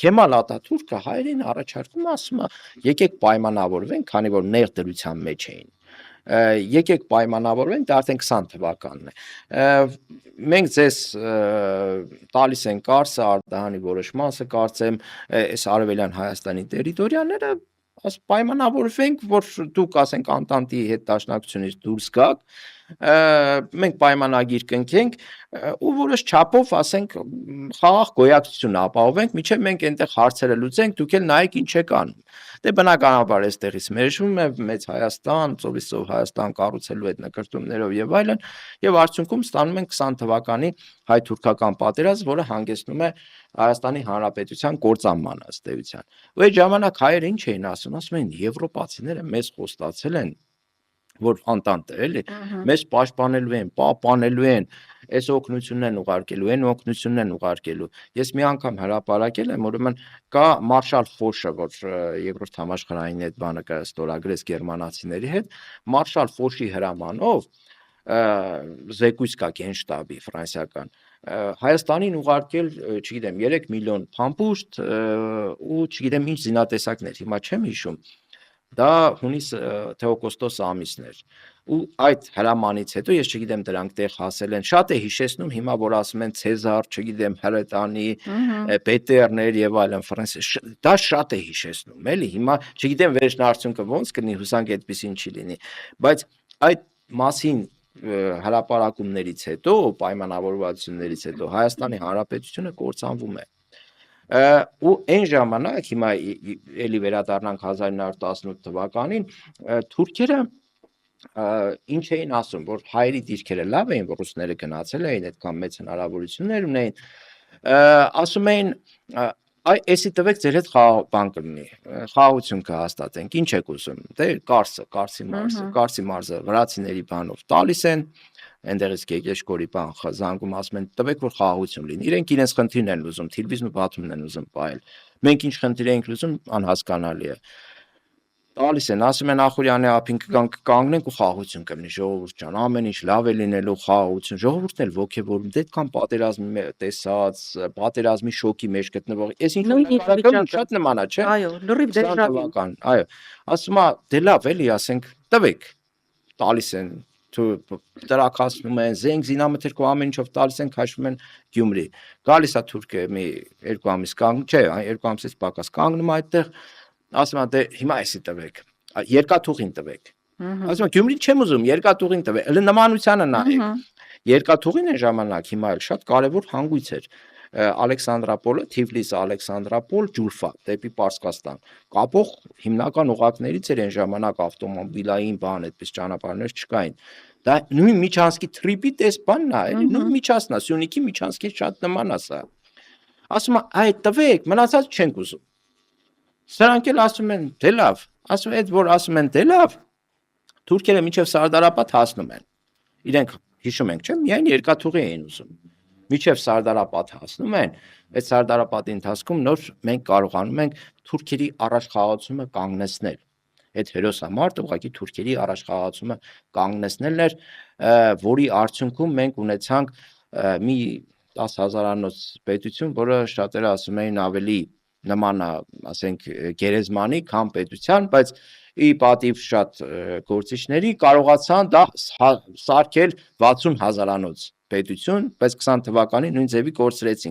Քեմալ Աթաթուրքը հայերին առաջարկում ասում է եկեք պայմանավորվենք, քանի որ ներդրության մեջ էին։ Եկեք պայմանավորվենք, դա արդեն 20 թվականն է։ Մենք ձեզ տալիս են Կարսը, Արդահանի որոշ մասը, կարծեմ, այս Արևելյան Հայաստանի տերիտորիաները, պայմանավորվենք, որ դուք ասենք Անտանտի հետ դաշնակցությունից դուրս գաք, մենք պայմանագիր կնքենք ու որոշ չափով ասենք խաղաղ գոյակցություն ապահովենք, մինչև մենք այնտեղ հարցերը լուծենք, դուք էլ նայեք ինչ եք անում։ Դե բնականաբար այստեղից մերժվում է Մեծ Հայաստան, ծովիսով Հայաստան կառուցելու այդ նկրտումներով եւ այլն, եւ արդյունքում ստանում ենք 20 թվականի հայ-թուրքական պատերազմ, որը հանգեցնում է Հայաստանի Հանրապետության կործանման ըստ էության։ Ու այդ ժամանակ հայերը ինչ էին ասում են եվրոպացիները մեզ խոստացել են, որ Անտանտը էլի, մեզ պաշտպանելու են, պահպանելու են, այս օգնությունն են ուղարկելու, այն օգնությունն են ուղարկելու։ Ես մի անգամ հրապարակել եմ, ուրեմն կա Մարշալ Ֆոշը, որ Երկրորդ համաշխարհային այդ բանը ստորագրեց գերմանացիների հետ, Մարշալ Ֆոշի հրամանով զեկույց կա Գենշտաբի ֆրանսիական, Հայաստանին ուղարկել, չգիտեմ, 3 միլիոն փամփուշտ ու չգիտեմ ինչ զինատեսակներ, հիմա չեմ հիշում, դա հունիս թե օգոստոս ամիսն էր։ Ու այդ հրամանից հետո ես չգիտեմ դրանք տեղ հասել են, շատ է հիշեցնում հիմա, որ ասում են Ցեզար, չգիտեմ, հրետանի, Պետերներ եւ այլն ֆրանսիա, դա շատ է հիշեցնում, էլի, հիմա չգիտեմ վերջնարդյունքը ոնց կլինի, հուսանք այդպեսին չի լինի, բայց այդ մասին հրապարակումներից հետո, պայմանավորվածություններից հետո Հայաստանի Հանրապետությունը կործանվում է։ Ու այն ժամանակ, հիմա էլի վերադառնանք 1918 թվականին, թուրքերը ինչ էին ասում, որ հայերի դիրքերը լավ էին, որ ռուսները գնացել էին, այդքան մեծ հնարավորություններ ունեին, ասում էին, էսի տվեք ձեր հետ բան կլինի, խաղաղություն կհաստատենք, ինչ եք ուզում, դե Կարսի մարզը վրացիների բանով տալիս են, այնտեղից Գեգեշկորի բան զանգում, ասում են տվեք, որ խաղաղություն լինի, իրենք իրենց խնդիրն են ուզում, Թիլվիզն ու Բաթումն են ուզում պահել, մենք ինչ խնդիր ենք ուզում, անհասկանալի է, տալիս են, ասում են Ախուրյանի ափին կկանգնենք ու խաղաղություն կլինի, ժողովուրդ ջան, ամեն ինչ լավ է լինելու, խաղաղություն, ժողովուրդն էլ ոգևորում, դե այդքան պատերազմի տեսած, պատերազմի շոկի մեջ գտնվող, այս ինչ նկարագրում շատ նման է, չէ՞։ Այո, լրիվ դեժավյու։ Այո, ասում է, դե լավ էլի, ասենք, տվեք, տալիս են, տրաքացնում են, զենք, զինամթերք ու ամեն ինչով տալիս են, քաշվում են Գյումրի։ Գալիս է թուրքը մի 2 ամիս կանգնում, չէ, 2 ամսից պակաս կանգնում այդտեղ, ասում է, դե հիմա էսի տվեք, երկաթուղին տվեք։ Ասում է, Գյումրին չեմ ուզում, երկաթուղին տվեք, էլի նմանությանը նայեք։ Երկաթուղին այն ժամանակ հիմա էլ շատ կարևոր հանգույց էր։ Ալեքսանդրապոլը, Թիֆլիս, Ալեքսանդրապոլ, Ջուլֆա, դեպի Պարսկաստան, կապող հիմնական օղակներից էր այն ժամանակ ավտոմոբիլային բան, այդպես ճանապարհներ չկային։ Դա նույն Միչանսկի թրիպի տես բանն է, էլի նույն Միչանսկն է, Սյունիքի Միչանսկի շատ նման է սա։ Ասում է, այդ տվեք, մնացած չենք ուզում։ Սրանք էլ ասում են, դե լավ, ասում այդ որ ասում են, դե լավ, թուրքերը մինչև Սարդարապատ հասնում են։ Իրենք հիշում ենք, չէ՞, միայն երկաթուղի էին ուզում։ Մինչև Սարդարապատ հասնում են, այդ Սարդարապատի ընթացքում նոր մենք կարողանում ենք թուրքերի առաջխաղացումը կանգնեցնել։ Այդ հերոսամարտը ուղղակի թուրքերի առաջխաղացումը կանգնեցնելն էր, որի արդյունքում մենք ունեցանք մի 10,000-անոց պետություն, որը շատերը ասում էին ավելի նման է, ասենք, գերեզմանի, քան պետության, բայց ի պատիվ շատ գործիչների կարողացան դա սարքել 60,000-անոց պետություն, բայց 20 թվականին նույն ձևի կորցրեցին։